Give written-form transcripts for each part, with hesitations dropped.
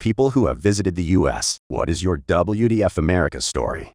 People who have visited the US, what is your WTF America story?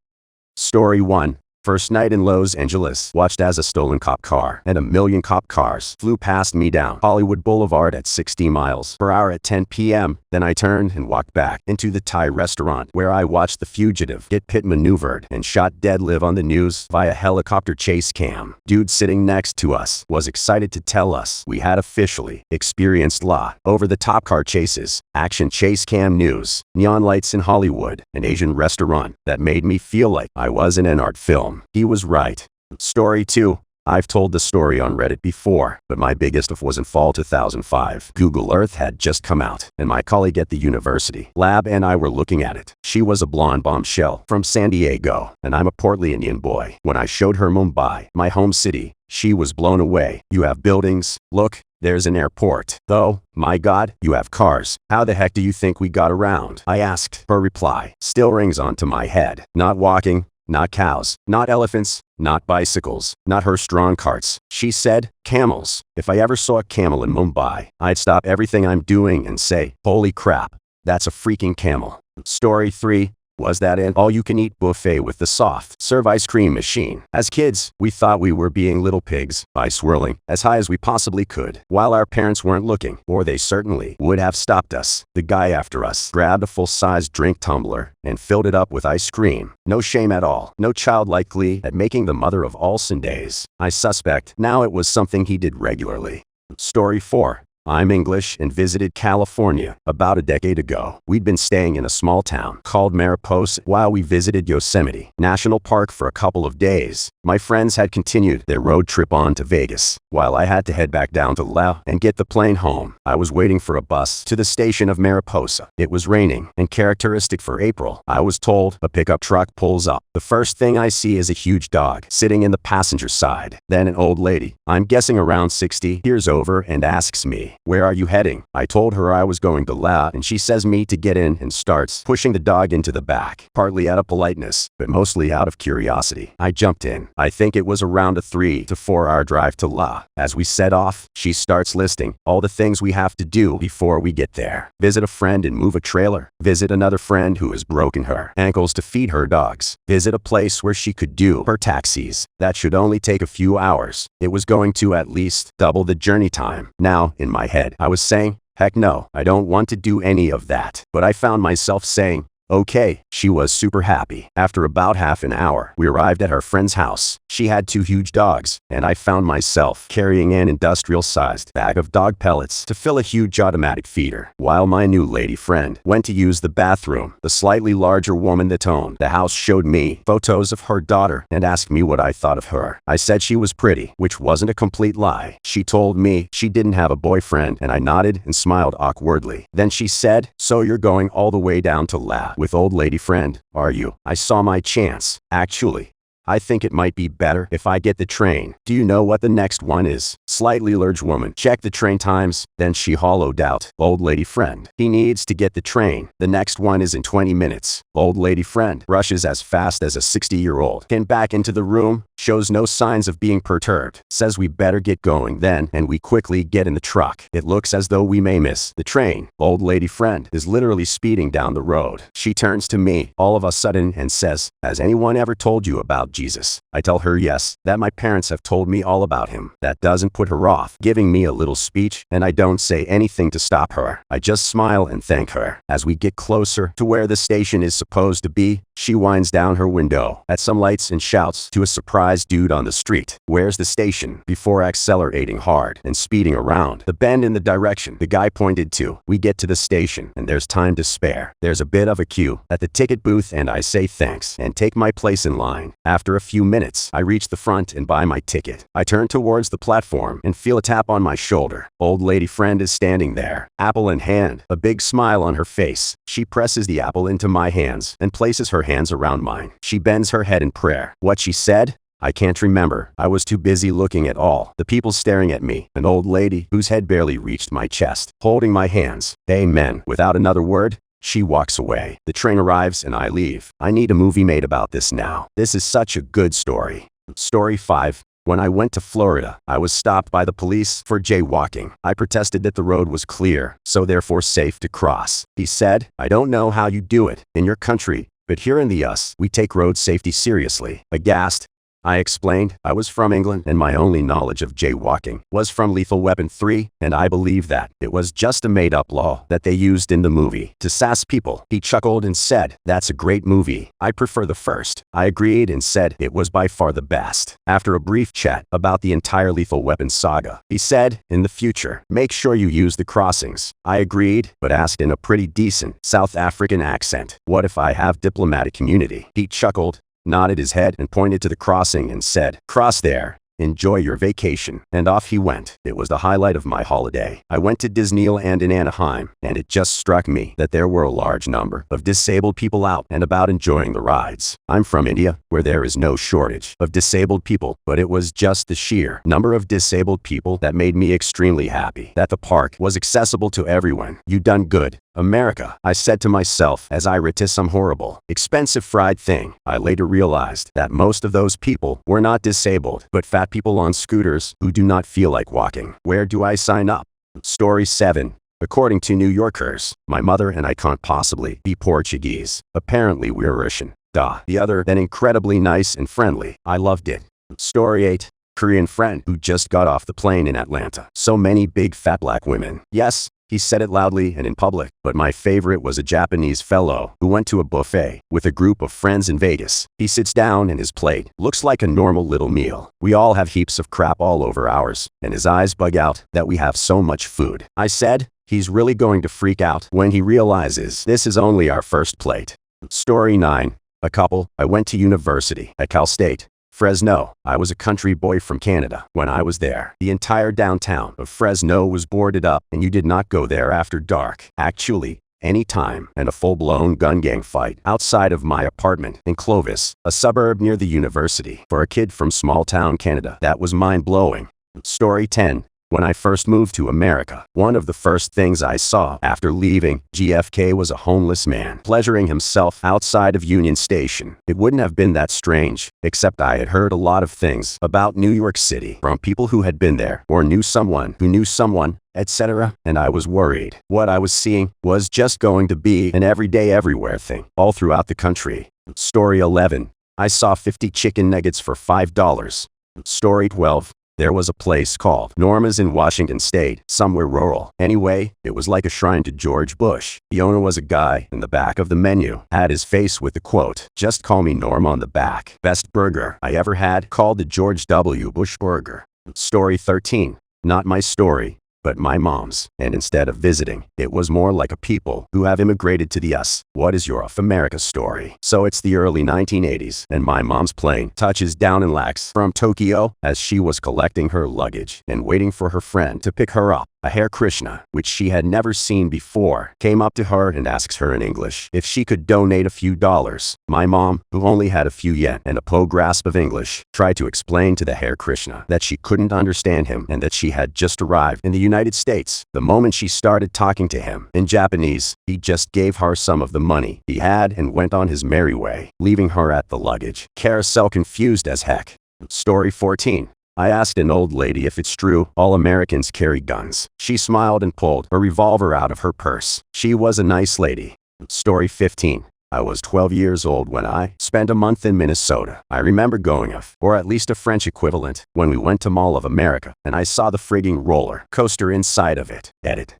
Story 1. First night in Los Angeles, watched as a stolen cop car and a million cop cars flew past me down Hollywood Boulevard at 60 miles per hour at 10 p.m. Then I turned and walked back into the Thai restaurant where I watched the fugitive get pit maneuvered and shot dead live on the news via helicopter chase cam. Dude sitting next to us was excited to tell us we had officially experienced law over-the-top car chases, action chase cam news, neon lights in Hollywood, an Asian restaurant that made me feel like I was in an art film. He was right. Story 2. I've told the story on Reddit before, but my biggest of was in fall 2005. Google Earth had just come out, and my colleague at the university lab and I were looking at it. She was a blonde bombshell from San Diego, and I'm a portly Indian boy. When I showed her Mumbai, my home city, she was blown away. You have buildings. Look, there's an airport. Though, my God, you have cars. How the heck do you think we got around? I asked. Her reply still rings onto my head. Not walking. Not cows, not elephants, not bicycles, not her strong carts. She said, camels. If I ever saw a camel in Mumbai, I'd stop everything I'm doing and say, holy crap, that's a freaking camel. Story 3. Was that an all-you-can-eat buffet with the soft-serve ice cream machine? As kids, we thought we were being little pigs by swirling as high as we possibly could while our parents weren't looking, or they certainly would have stopped us. The guy after us grabbed a full-size drink tumbler and filled it up with ice cream. No shame at all. No childlike glee at making the mother of all Sundays. I suspect now it was something he did regularly. Story 4. I'm English and visited California about a decade ago. We'd been staying in a small town called Mariposa while we visited Yosemite National Park for a couple of days. My friends had continued their road trip on to Vegas, while I had to head back down to La and get the plane home. I was waiting for a bus to the station of Mariposa. It was raining, and characteristic for April, I was told a pickup truck pulls up. The first thing I see is a huge dog sitting in the passenger side. Then an old lady, I'm guessing around 60, peers over and asks me, where are you heading? I told her I was going to La, and she says me to get in and starts pushing the dog into the back, partly out of politeness, but mostly out of curiosity. I jumped in. I think it was around a 3 to 4 hour drive to La. As we set off, she starts listing all the things we have to do before we get there. Visit a friend and move a trailer. Visit another friend who has broken her ankles to feed her dogs. Visit a place where she could do her taxis. That should only take a few hours. It was going to at least double the journey time. Now, in my head, I was saying, heck no, I don't want to do any of that. But I found myself saying, okay. She was super happy. After about half an hour, we arrived at her friend's house. She had 2 huge dogs, and I found myself carrying an industrial-sized bag of dog pellets to fill a huge automatic feeder. While my new lady friend went to use the bathroom, the slightly larger woman that owned the house showed me photos of her daughter and asked me what I thought of her. I said she was pretty, which wasn't a complete lie. She told me she didn't have a boyfriend, and I nodded and smiled awkwardly. Then she said, so you're going all the way down to La with old lady friend, are you? I saw my chance. Actually, I think it might be better if I get the train. Do you know what the next one is? Slightly large woman checked the train times, then she hollowed out, old lady friend. He needs to get the train. The next one is in 20 minutes. Old lady friend rushes as fast as a 60-year-old. Can back into the room, shows no signs of being perturbed, says we better get going then, and we quickly get in the truck. It looks as though we may miss the train. Old lady friend is literally speeding down the road. She turns to me all of a sudden and says, has anyone ever told you about Jesus? I tell her yes, that my parents have told me all about him. That doesn't put her off, giving me a little speech, and I don't say anything to stop her. I just smile and thank her. As we get closer to where the station is supposed to be, she winds down her window at some lights and shouts to a surprised dude on the street, where's the station? Before accelerating hard and speeding around the bend in the direction the guy pointed to. We get to the station, and there's time to spare. There's a bit of a queue at the ticket booth, and I say thanks and take my place in line. After a few minutes, I reach the front and buy my ticket. I turn towards the platform and feel a tap on my shoulder. Old lady friend is standing there, apple in hand, a big smile on her face. She presses the apple into my hands and places her hands around mine. She bends her head in prayer. What she said? I can't remember. I was too busy looking at all the people staring at me. An old lady whose head barely reached my chest, holding my hands. Amen. Without another word, she walks away. The train arrives and I leave. I need a movie made about this now. This is such a good story. Story 5. When I went to Florida, I was stopped by the police for jaywalking. I protested that the road was clear, so therefore safe to cross. He said, "I don't know how you do it in your country, but here in the US, we take road safety seriously." Aghast, I explained I was from England and my only knowledge of jaywalking was from Lethal Weapon 3, and I believe that it was just a made-up law that they used in the movie to sass people. He chuckled and said, "That's a great movie. I prefer the first." I agreed and said it was by far the best. After a brief chat about the entire Lethal Weapon saga, he said, "In the future, make sure you use the crossings." I agreed, but asked in a pretty decent South African accent, "What if I have diplomatic immunity?" He chuckled, nodded his head and pointed to the crossing and said, "Cross there. Enjoy your vacation." And off he went. It was the highlight of my holiday. I went to Disneyland in Anaheim, and it just struck me that there were a large number of disabled people out and about enjoying the rides. I'm from India, where there is no shortage of disabled people, but it was just the sheer number of disabled people that made me extremely happy that the park was accessible to everyone. "You done good, America," I said to myself as I ate some horrible, expensive fried thing. I later realized that most of those people were not disabled, but fat people on scooters who do not feel like walking. Where do I sign up? Story 7. According to New Yorkers, my mother and I can't possibly be Portuguese. Apparently we're Russian. Duh. The other than incredibly nice and friendly. I loved it. Story 8. Korean friend who just got off the plane in Atlanta. So many big fat black women. Yes, he said it loudly and in public, but my favorite was a Japanese fellow who went to a buffet with a group of friends in Vegas. He sits down and his plate looks like a normal little meal. We all have heaps of crap all over ours, and his eyes bug out that we have so much food. I said, he's really going to freak out when he realizes this is only our first plate. Story 9. A couple. I went to university at Cal State Fresno. I was a country boy from Canada. When I was there, the entire downtown of Fresno was boarded up and you did not go there after dark. Actually, any time, and a full-blown gun gang fight outside of my apartment in Clovis, a suburb near the university. For a kid from small-town Canada, that was mind-blowing. Story 10. When I first moved to America, one of the first things I saw after leaving JFK was a homeless man pleasuring himself outside of Union Station. It wouldn't have been that strange, except I had heard a lot of things about New York City from people who had been there or knew someone who knew someone, etc., and I was worried. What I was seeing was just going to be an everyday everywhere thing all throughout the country. Story 11. I saw 50 chicken nuggets for $5. Story 12. There was a place called Norma's in Washington State, somewhere rural. Anyway, it was like a shrine to George Bush. The owner was a guy in the back of the menu, had his face with the quote, "Just call me Norm" on the back. Best burger I ever had, called the George W. Bush burger. Story 13. Not my story, but my mom's. And instead of visiting, it was more like a people who have immigrated to the US. What is your of America story? So it's the early 1980s, and my mom's plane touches down in Lax from Tokyo as she was collecting her luggage and waiting for her friend to pick her up. A Hare Krishna, which she had never seen before, came up to her and asks her in English if she could donate a few dollars. My mom, who only had a few yen and a po grasp of English, tried to explain to the Hare Krishna that she couldn't understand him and that she had just arrived in the United States. The moment she started talking to him in Japanese, he just gave her some of the money he had and went on his merry way, leaving her at the luggage carousel confused as heck. Story 14. I asked an old lady if it's true all Americans carry guns. She smiled and pulled a revolver out of her purse. She was a nice lady. Story 15. I was 12 years old when I spent a month in Minnesota. I remember going off, or at least a French equivalent, when we went to Mall of America, and I saw the frigging roller coaster inside of it. Edit.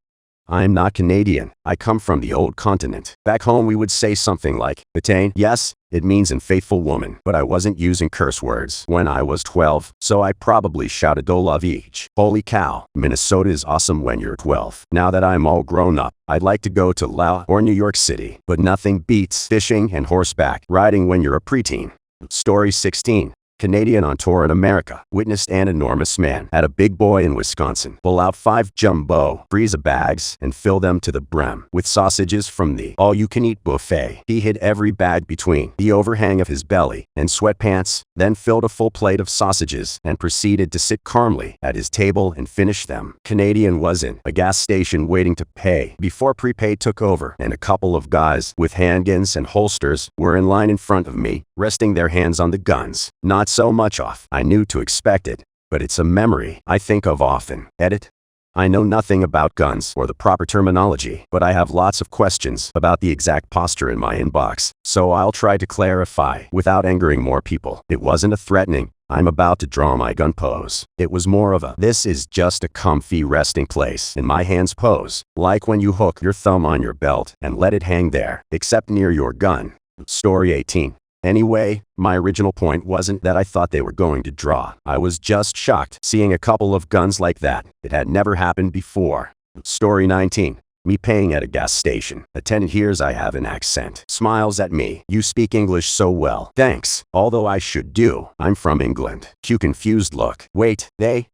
I'm not Canadian. I come from the old continent. Back home we would say something like, "Attain." Yes, it means unfaithful woman, but I wasn't using curse words when I was 12, so I probably shouted Dolavich. Holy cow, Minnesota is awesome when you're 12. Now that I'm all grown up, I'd like to go to LA or New York City, but nothing beats fishing and horseback riding when you're a preteen. Story 16. Canadian on tour in America, witnessed an enormous man at a big boy in Wisconsin pull out 5 jumbo freezer bags and fill them to the brim with sausages from the all-you-can-eat buffet. He hid every bag between the overhang of his belly and sweatpants, then filled a full plate of sausages and proceeded to sit calmly at his table and finish them. Canadian was in a gas station waiting to pay before prepaid took over, and a couple of guys with handguns and holsters were in line in front of me, resting their hands on the guns. Not Not so much off. I knew to expect it, but it's a memory I think of often. Edit. I know nothing about guns or the proper terminology, but I have lots of questions about the exact posture in my inbox, so I'll try to clarify without angering more people. It wasn't a threatening, I'm about to draw my gun pose. It was more of a, this is just a comfy resting place in my hands pose, like when you hook your thumb on your belt and let it hang there, except near your gun. Story 18. Anyway, my original point wasn't that I thought they were going to draw. I was just shocked seeing a couple of guns like that. It had never happened before. Story 19. Me paying at a gas station. Attendant hears I have an accent. Smiles at me. You speak English so well. Thanks. Although I should do. I'm from England. Cue confused look. Wait,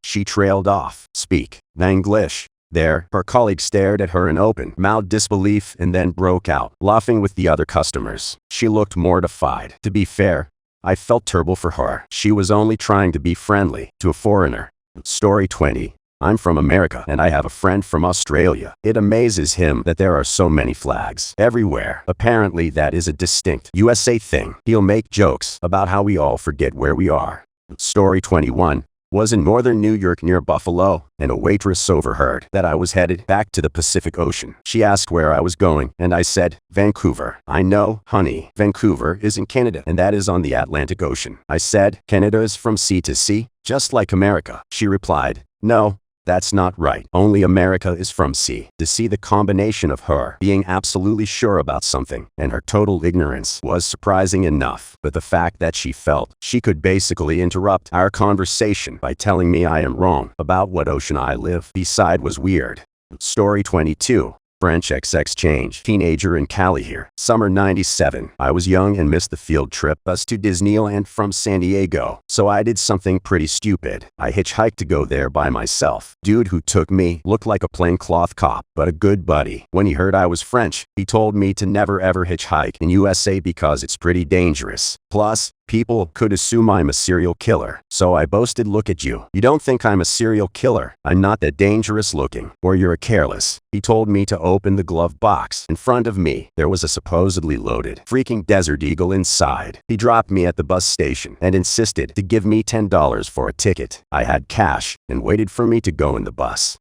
she trailed off. Speak English. There, her colleague stared at her in open-mouthed disbelief and then broke out, laughing with the other customers. She looked mortified. To be fair, I felt terrible for her. She was only trying to be friendly to a foreigner. Story 20. I'm from America and I have a friend from Australia. It amazes him that there are so many flags everywhere. Apparently that is a distinct USA thing. He'll make jokes about how we all forget where we are. Story 21. Was in northern New York near Buffalo, and a waitress overheard that I was headed back to the Pacific Ocean. She asked where I was going, and I said, Vancouver. I know, honey, Vancouver is in Canada, and that is on the Atlantic Ocean. I said, Canada is from sea to sea, just like America. She replied, no. That's not right. Only America is from sea. To see the combination of her being absolutely sure about something and her total ignorance was surprising enough, but the fact that she felt she could basically interrupt our conversation by telling me I am wrong about what ocean I live beside was weird. Story 22. French exchange. Teenager in Cali here. Summer 97. I was young and missed the field trip bus to Disneyland from San Diego, so I did something pretty stupid. I hitchhiked to go there by myself. Dude who took me looked like a plaincloth cop, but a good buddy. When he heard I was French, he told me to never ever hitchhike in USA because it's pretty dangerous. Plus, people could assume I'm a serial killer. So I boasted, look at you. You don't think I'm a serial killer? I'm not that dangerous looking. Or you're a careless. He told me to open the glove box. In front of me, there was a supposedly loaded freaking Desert Eagle inside. He dropped me at the bus station and insisted to give me $10 for a ticket. I had cash and waited for me to go in the bus.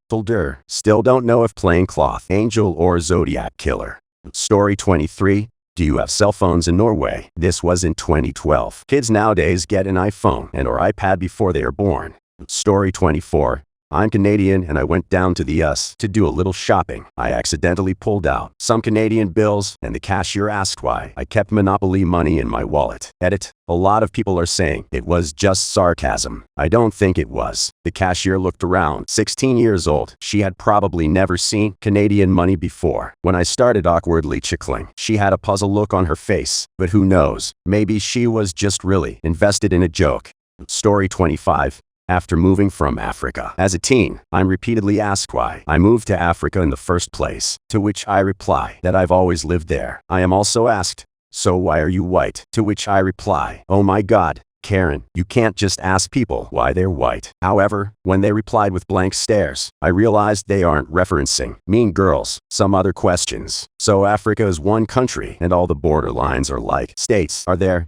Still don't know if plaincloth angel or Zodiac killer. Story 23. Do you have cell phones in Norway? This was in 2012. Kids nowadays get an iPhone and or iPad before they are born. Story 24. I'm Canadian and I went down to the US to do a little shopping. I accidentally pulled out some Canadian bills and the cashier asked why I kept Monopoly money in my wallet. Edit. A lot of people are saying it was just sarcasm. I don't think it was. The cashier looked around. 16 years old. She had probably never seen Canadian money before. When I started awkwardly chuckling, she had a puzzled look on her face. But who knows? Maybe she was just really invested in a joke. Story 25. After moving from Africa as a teen, I'm repeatedly asked why I moved to Africa in the first place, to which I reply that I've always lived there. I am also asked, so why are you white? To which I reply, oh my God, Karen, you can't just ask people why they're white. However, when they replied with blank stares, I realized they aren't referencing Mean Girls, some other questions. So Africa is one country and all the border lines are like states. Are there,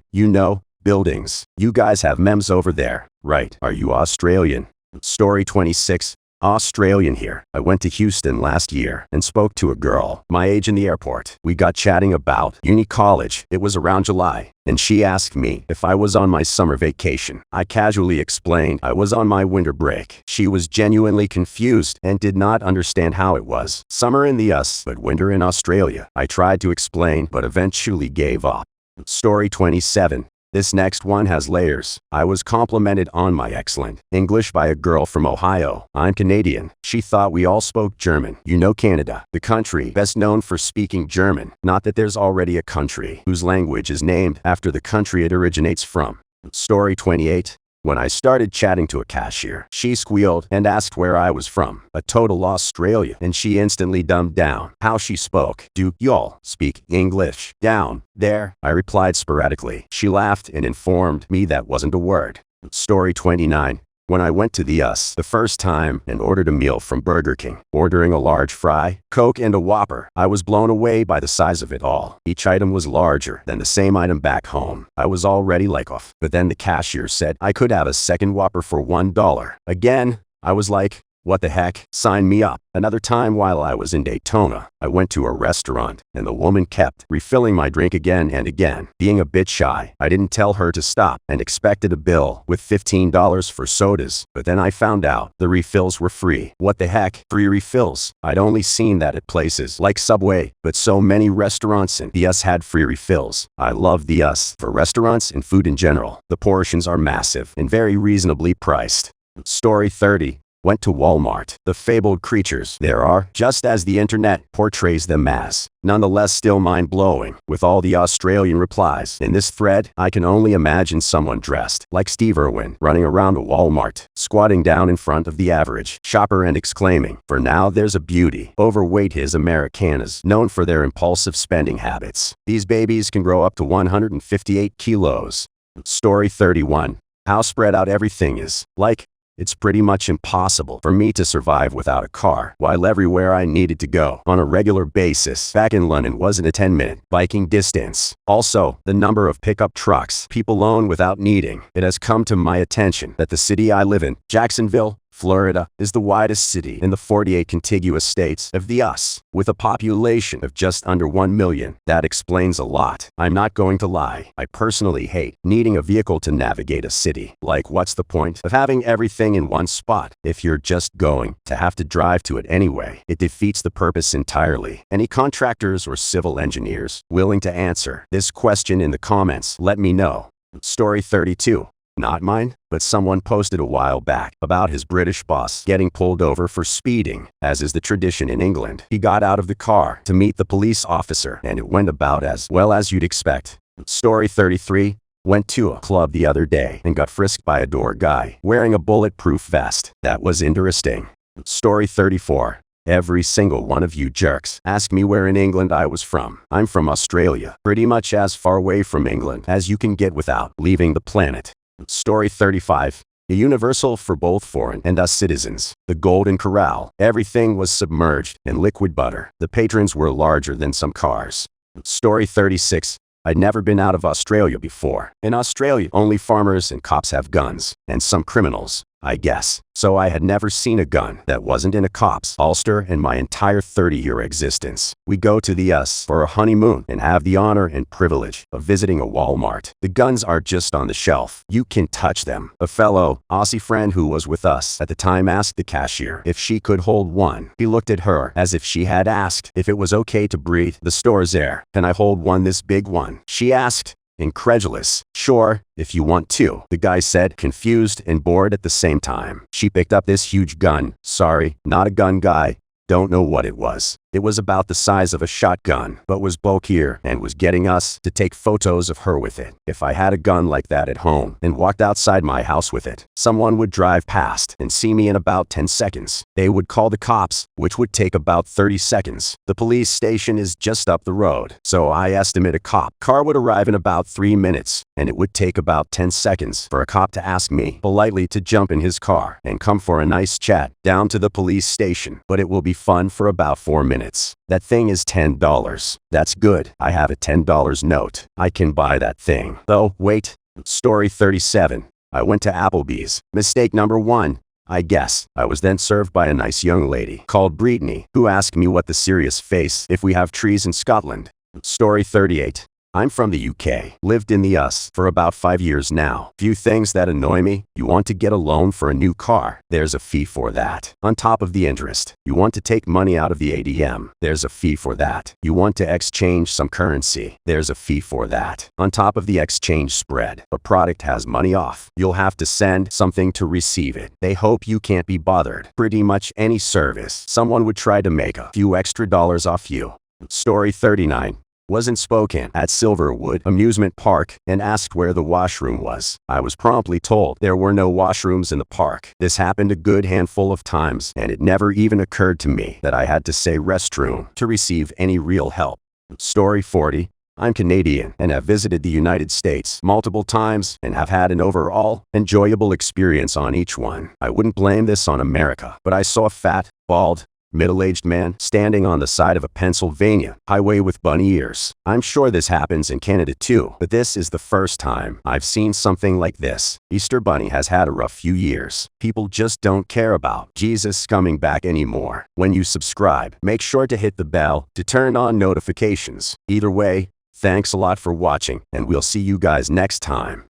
buildings? You guys have memes over there, right? Are you Australian? Story 26. Australian here. I went to Houston last year and spoke to a girl my age in the airport. We got chatting about uni college. It was around July, and she asked me if I was on my summer vacation. I casually explained I was on my winter break. She was genuinely confused and did not understand how it was summer in the US but winter in Australia. I tried to explain but eventually gave up. Story 27. This next one has layers. I was complimented on my excellent English by a girl from Ohio. I'm Canadian. She thought we all spoke German. Canada, the country best known for speaking German. Not that there's already a country whose language is named after the country it originates from. Story 28. When I started chatting to a cashier, she squealed and asked where I was from. A total Australia, and she instantly dumbed down how she spoke. Do y'all speak English down there? I replied sporadically. She laughed and informed me that wasn't a word. Story 29. When I went to the US the first time and ordered a meal from Burger King, ordering a large fry, Coke and a Whopper, I was blown away by the size of it all. Each item was larger than the same item back home. I was already like off, but then the cashier said I could have a second Whopper for $1. Again, I was like, what the heck? Sign me up. Another time while I was in Daytona, I went to a restaurant, and the woman kept refilling my drink again and again. Being a bit shy, I didn't tell her to stop and expected a bill with $15 for sodas, but then I found out the refills were free. What the heck? Free refills? I'd only seen that at places like Subway, but so many restaurants in the US had free refills. I love the US for restaurants and food in general. The portions are massive and very reasonably priced. Story 30. Went to Walmart. The fabled creatures there are, just as the internet portrays them as. Nonetheless still mind-blowing, with all the Australian replies. In this thread, I can only imagine someone dressed like Steve Irwin running around a Walmart, squatting down in front of the average shopper and exclaiming, "For now there's a beauty." Overweight his Americanas, known for their impulsive spending habits. These babies can grow up to 158 kilos. Story 31. How spread out everything is. Like, it's pretty much impossible for me to survive without a car, while everywhere I needed to go on a regular basis back in London wasn't a 10-minute biking distance. Also, the number of pickup trucks people own without needing. It has come to my attention that the city I live in, Jacksonville, Florida, is the widest city in the 48 contiguous states of the US, with a population of just under 1 million. That explains a lot. I'm not going to lie. I personally hate needing a vehicle to navigate a city. Like, what's the point of having everything in one spot if you're just going to have to drive to it anyway? It defeats the purpose entirely. Any contractors or civil engineers willing to answer this question in the comments, let me know. Story 32. Not mine, but someone posted a while back about his British boss getting pulled over for speeding. As is the tradition in England, he got out of the car to meet the police officer, and it went about as well as you'd expect. Story 33. Went to a club the other day and got frisked by a door guy wearing a bulletproof vest. That was interesting. Story 34. Every single one of you jerks asked me where in England I was from. I'm from Australia, pretty much as far away from England as you can get without leaving the planet. Story 35. A universal for both foreign and us citizens. The Golden Corral. Everything was submerged in liquid butter. The patrons were larger than some cars. Story 36. I'd never been out of Australia before. In Australia, only farmers and cops have guns, and some criminals, I guess. So I had never seen a gun that wasn't in a cop's holster in my entire 30-year existence. We go to the US for a honeymoon and have the honor and privilege of visiting a Walmart. The guns are just on the shelf. You can touch them. A fellow Aussie friend who was with us at the time asked the cashier if she could hold one. He looked at her as if she had asked if it was okay to breathe the store's air. Can I hold one, this big one? She asked. Incredulous. Sure, if you want to, the guy said, confused and bored at the same time. She picked up this huge gun. Sorry, not a gun guy. Don't know what it was. It was about the size of a shotgun, but was bulkier and was getting us to take photos of her with it. If I had a gun like that at home and walked outside my house with it, someone would drive past and see me in about 10 seconds. They would call the cops, which would take about 30 seconds. The police station is just up the road, so I estimate a cop car would arrive in about 3 minutes, and it would take about 10 seconds for a cop to ask me politely to jump in his car and come for a nice chat down to the police station. But it will be fun for about 4 minutes. That thing is $10. That's good. I have a $10 note. I can buy that thing. Though, wait. Story 37. I went to Applebee's. Mistake number 1. I guess. I was then served by a nice young lady called Brittany, who asked me what the serious face if we have trees in Scotland. Story 38. I'm from the UK, lived in the US for about 5 years now. Few things that annoy me. You want to get a loan for a new car, there's a fee for that. On top of the interest. You want to take money out of the ATM, there's a fee for that. You want to exchange some currency, there's a fee for that. On top of the exchange spread, a product has money off. You'll have to send something to receive it. They hope you can't be bothered. Pretty much any service, someone would try to make a few extra dollars off you. Story 39. Was in Spokane at Silverwood Amusement Park and asked where the washroom was. I was promptly told there were no washrooms in the park. This happened a good handful of times, and it never even occurred to me that I had to say restroom to receive any real help. Story 40. I'm Canadian and have visited the United States multiple times and have had an overall enjoyable experience on each one. I wouldn't blame this on America, but I saw a fat, bald, middle-aged man standing on the side of a Pennsylvania highway with bunny ears. I'm sure this happens in Canada too, but this is the first time I've seen something like this. Easter Bunny has had a rough few years. People just don't care about Jesus coming back anymore. When you subscribe, make sure to hit the bell to turn on notifications. Either way, thanks a lot for watching, and we'll see you guys next time.